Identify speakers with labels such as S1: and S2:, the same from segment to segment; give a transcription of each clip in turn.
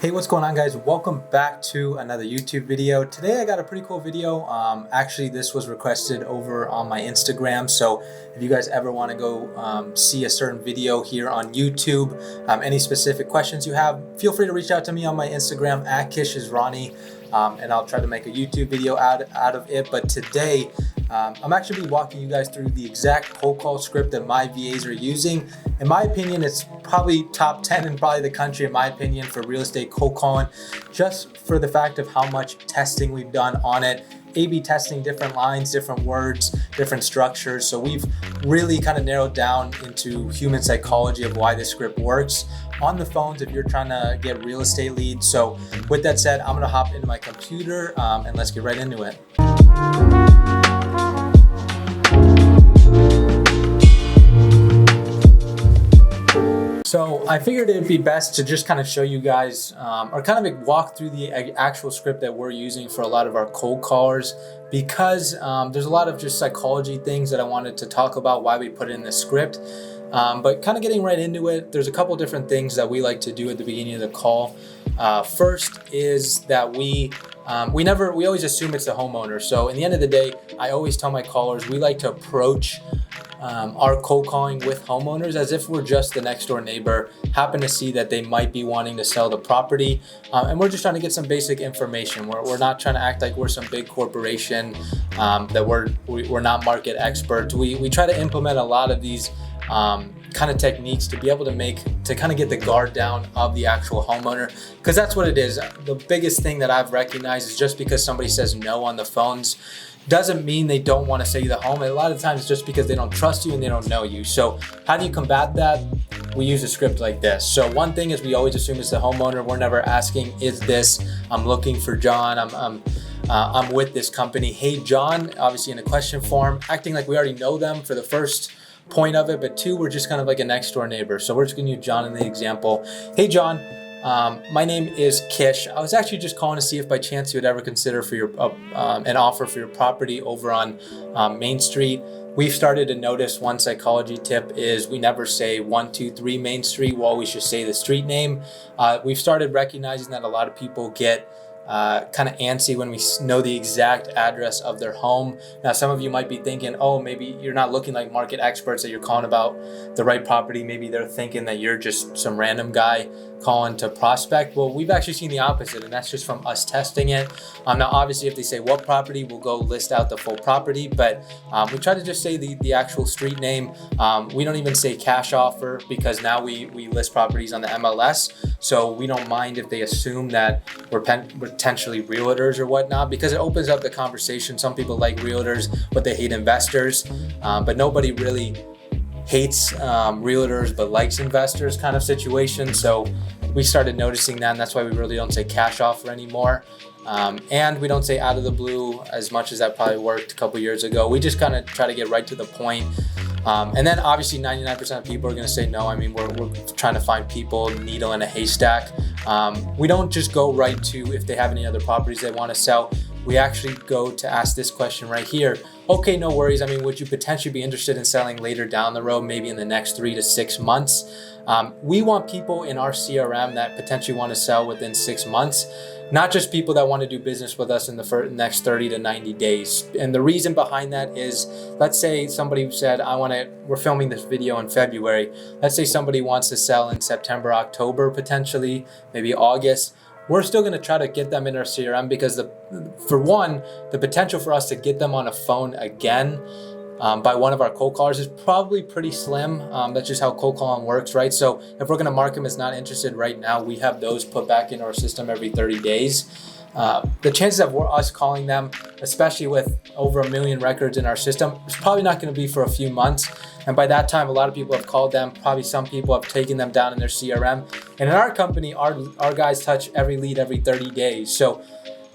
S1: Hey, what's going on, guys? Welcome back to another YouTube video. Today I got a pretty cool video. Actually, this was requested over on my Instagram. So if you guys ever want to go see a certain video here on YouTube, any specific questions you have, feel free to reach out to me on my Instagram at KishIsRonnie, and I'll try to make a YouTube video out of it. But today, I'm actually walking you guys through the exact cold call script that my VAs are using. In my opinion, it's probably top 10 in probably the country, in my opinion, for real estate cold calling, just for the fact of how much testing we've done on it. A/B testing different lines, different words, different structures. So we've really kind of narrowed down into human psychology of why this script works on the phones if you're trying to get real estate leads. So with that said, I'm gonna hop into my computer and let's get right into it. So I figured it'd be best to just kind of show you guys or kind of walk through the actual script that we're using for a lot of our cold callers, because there's a lot of just psychology things that I wanted to talk about why we put it in the script. But kind of getting right into it, there's a couple different things that we like to do at the beginning of the call. First is that we always assume it's the homeowner. So in the end of the day, I always tell my callers we like to approach our cold calling with homeowners as if we're just the next door neighbor, happen to see that they might be wanting to sell the property, and we're just trying to get some basic information. We're not trying to act like we're some big corporation, that we're not market experts. We try to implement a lot of these kind of techniques to be able to kind of get the guard down of the actual homeowner, because that's what it is. The biggest thing that I've recognized is just because somebody says no on the phones doesn't mean they don't want to sell you the home. A lot of times it's just because they don't trust you and they don't know you. So how do you combat that? We use a script like this. So one thing is we always assume it's the homeowner. We're never asking, is this, I'm looking for John, I'm with this company. Hey, John, obviously in a question form, acting like we already know them for the first point of it. But two, we're just kind of like a next door neighbor. So we're just gonna use John in the example. Hey, John, my name is Kish. I was actually just calling to see if by chance you would ever consider for your an offer for your property over on Main Street. We've started to notice one psychology tip is we never say 123 Main Street. We'll always just say the street name. We've started recognizing that a lot of people get kind of antsy when we know the exact address of their home. Now, some of you might be thinking, oh, maybe you're not looking like market experts, that you're calling about the right property. Maybe they're thinking that you're just some random guy calling to prospect. Well, we've actually seen the opposite, and that's just from us testing it. Now, obviously, if they say what property, we'll go list out the full property, but we try to just say the actual street name. We don't even say cash offer, because now we list properties on the MLS. So we don't mind if they assume that we're potentially realtors or whatnot, because it opens up the conversation. Some people like realtors, but they hate investors. But nobody really hates realtors but likes investors kind of situation. So we started noticing that, and that's why we really don't say cash offer anymore. And we don't say out of the blue as much as that probably worked a couple years ago. We just kind of try to get right to the point. And then obviously 99% of people are going to say no. I mean, we're trying to find people, needle in a haystack. We don't just go right to if they have any other properties they want to sell. We actually go to ask this question right here. Okay, no worries. I mean, would you potentially be interested in selling later down the road, maybe in the next 3 to 6 months? We want people in our CRM that potentially want to sell within 6 months, not just people that want to do business with us in the next 30 to 90 days. And the reason behind that is, let's say somebody said, we're filming this video in February. Let's say somebody wants to sell in September, October, potentially, maybe August. We're still going to try to get them in our CRM, because for one, the potential for us to get them on a phone again by one of our cold callers is probably pretty slim. That's just how cold calling works, right? So if we're going to mark them as not interested right now, we have those put back in our system every 30 days. The chances of us calling them, especially with over 1 million records in our system, is probably not going to be for a few months. And by that time, a lot of people have called them. Probably some people have taken them down in their CRM. And in our company, our guys touch every lead every 30 days. So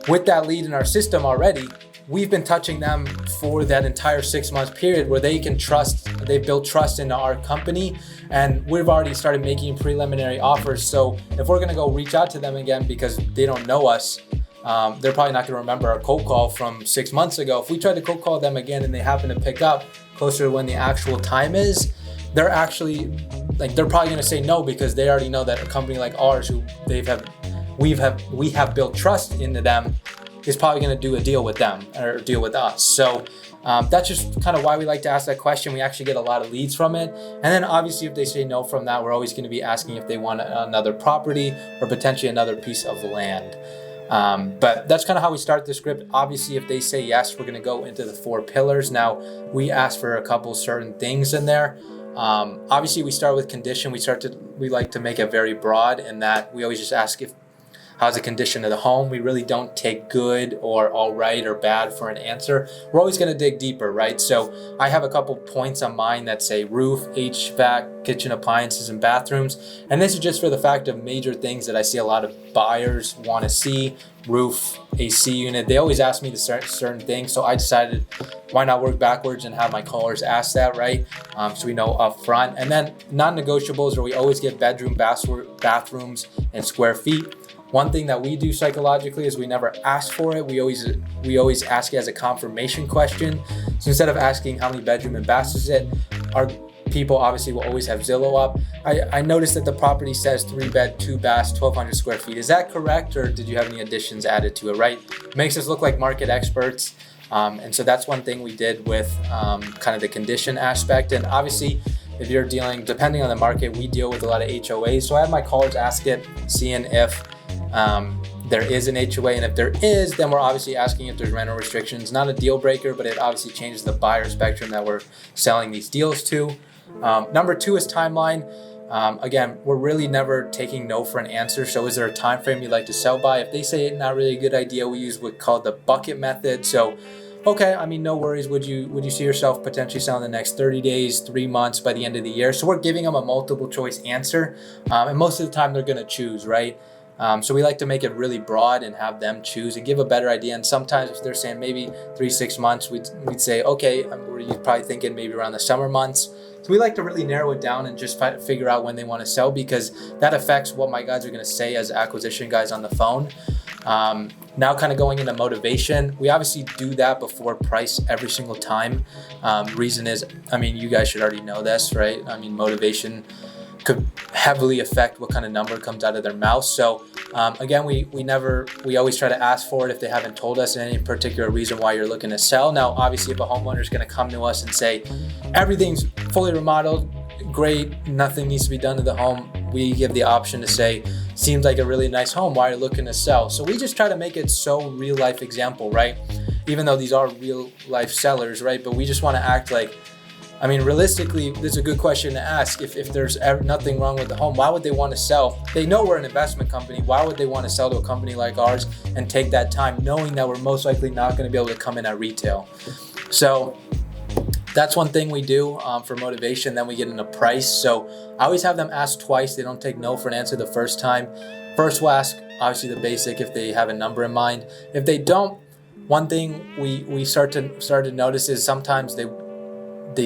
S1: with that lead in our system already, we've been touching them for that entire 6 month period where they can trust, they've built trust into our company, and we've already started making preliminary offers. So if we're gonna go reach out to them again because they don't know us, they're probably not gonna remember our cold call from 6 months ago. If we try to cold call them again and they happen to pick up closer to when the actual time is, they're actually, they're probably gonna say no, because they already know that a company like ours, who they've have we have built trust into them, is probably going to do a deal with them or deal with us. So that's just kind of why we like to ask that question. We actually get a lot of leads from it. And then obviously if they say no from that, we're always going to be asking if they want another property or potentially another piece of land. But that's kind of how we start the script. Obviously, if they say yes, we're going to go into the 4 pillars. Now, we ask for a couple certain things in there. Obviously, we start with condition. We like to make it very broad in that we always just ask how's the condition of the home. We really don't take good or all right or bad for an answer. We're always going to dig deeper, right? So I have a couple points on mine that say roof, HVAC, kitchen appliances, and bathrooms. And this is just for the fact of major things that I see a lot of buyers want to see. Roof, AC unit. They always ask me the certain things. So I decided why not work backwards and have my callers ask that, right? So we know up front. And then non-negotiables, where we always get bedroom, bathrooms, and square feet. One thing that we do psychologically is we never ask for it. We always ask it as a confirmation question. So instead of asking how many bedroom and baths is it, our people obviously will always have Zillow up. I noticed that the property says 3 bed, 2 baths, 1,200 square feet. Is that correct, or did you have any additions added to it, right? Makes us look like market experts. And so that's one thing we did with kind of the condition aspect. And obviously, if you're dealing, depending on the market, we deal with a lot of HOAs. So I have my callers ask it, seeing if there is an HOA, and if there is, then we're obviously asking if there's rental restrictions. Not a deal breaker, but it obviously changes the buyer spectrum that we're selling these deals to. Number 2 is timeline. Again, we're really never taking no for an answer. So is there a time frame you'd like to sell by? If they say not really a good idea, we use what's called the bucket method. So okay, I mean, no worries. Would you see yourself potentially selling the next 30 days, 3 months, by the end of the year? So we're giving them a multiple choice answer. And most of the time they're going to choose, right? So we like to make it really broad and have them choose and give a better idea. And sometimes if they're saying maybe 3-6 months, we'd say, okay, you're probably thinking maybe around the summer months. So we like to really narrow it down and just figure out when they want to sell, because that affects what my guys are going to say as acquisition guys on the phone. Now kind of going into motivation, we obviously do that before price every single time. Reason is, I mean, you guys should already know this, right? I mean, motivation could heavily affect what kind of number comes out of their mouth. So again, we always try to ask for it if they haven't told us any particular reason why you're looking to sell. Now, obviously, if a homeowner is going to come to us and say everything's fully remodeled, great, nothing needs to be done to the home, we give the option to say, seems like a really nice home, why are you looking to sell? So we just try to make it so real life example, right? Even though these are real life sellers, right? But we just want to act like, I mean, realistically, this is a good question to ask. If there's nothing wrong with the home, why would they want to sell? They know we're an investment company. Why would they want to sell to a company like ours and take that time, knowing that we're most likely not going to be able to come in at retail? So that's one thing we do for motivation. Then we get into price. So I always have them ask twice. They don't take no for an answer the first time. First, we'll ask obviously the basic if they have a number in mind. If they don't, one thing we start to notice is sometimes they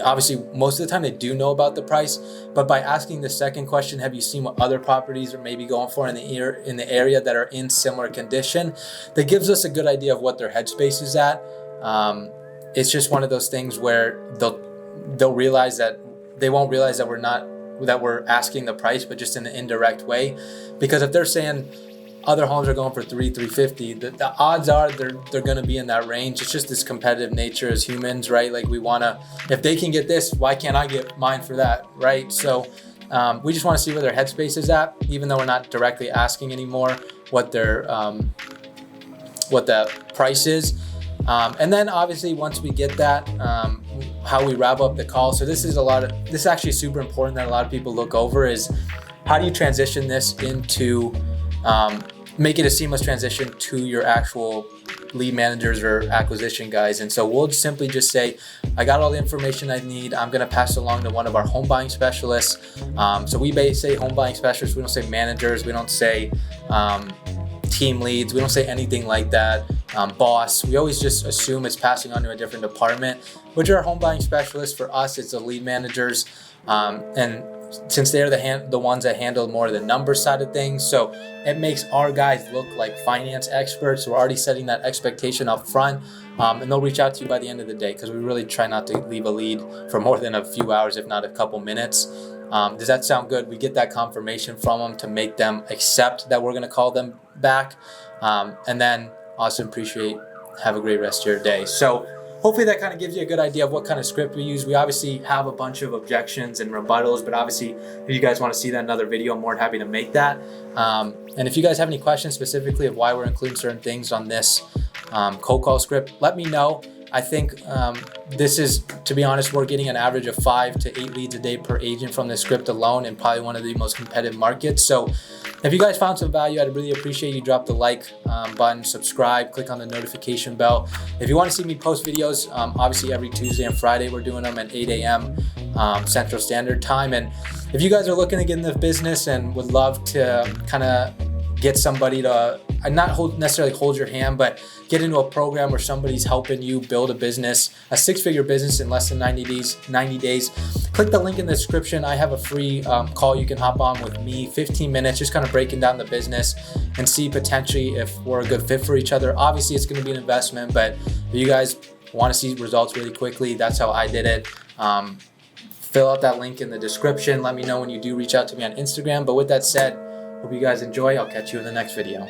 S1: obviously most of the time they do know about the price, but by asking the second question, have you seen what other properties are maybe going for in the area that are in similar condition, that gives us a good idea of what their headspace is at. It's just one of those things where they'll realize that they won't realize that we're asking the price, but just in an indirect way. Because if they're saying other homes are going for $350, the odds are they're going to be in that range. It's just this competitive nature as humans, right? Like we want to, if they can get this, why can't I get mine for that, right? So we just want to see where their headspace is at, even though we're not directly asking anymore what what the price is. And then obviously once we get that, how we wrap up the call. So this is actually super important that a lot of people look over, is how do you transition this into make it a seamless transition to your actual lead managers or acquisition guys. And so we'll simply just say, I got all the information I need. I'm going to pass it along to one of our home buying specialists. So we say home buying specialists. We don't say managers. We don't say team leads. We don't say anything like that. Boss. We always just assume it's passing on to a different department, which are home buying specialists. For us, it's the lead managers. And since they're the ones that handle more of the number side of things, so it makes our guys look like finance experts. We're already setting that expectation up front, and they'll reach out to you by the end of the day, because we really try not to leave a lead for more than a few hours, if not a couple minutes. Does that sound good? We get that confirmation from them to make them accept that we're going to call them back. And then awesome, appreciate, have a great rest of your day. So hopefully that kind of gives you a good idea of what kind of script we use. We obviously have a bunch of objections and rebuttals, but obviously if you guys want to see that in another video, I'm more than happy to make that. And if you guys have any questions specifically of why we're including certain things on this cold call script, let me know. I think this is, to be honest, we're getting an average of 5 to 8 leads a day per agent from this script alone, and probably one of the most competitive markets. So if you guys found some value, I'd really appreciate you drop the like button, subscribe, click on the notification bell. If you want to see me post videos, obviously every Tuesday and Friday, we're doing them at 8 a.m. Central Standard Time. And if you guys are looking to get into the business and would love to kind of get somebody to not necessarily hold your hand, but get into a program where somebody's helping you build a business, a 6-figure business in less than 90 days, click the link in the description. I have a free call you can hop on with me, 15 minutes, just kind of breaking down the business and see potentially if we're a good fit for each other. Obviously, it's going to be an investment, but if you guys want to see results really quickly, that's how I did it. Fill out that link in the description. Let me know when you do reach out to me on Instagram. But with that said, hope you guys enjoy. I'll catch you in the next video.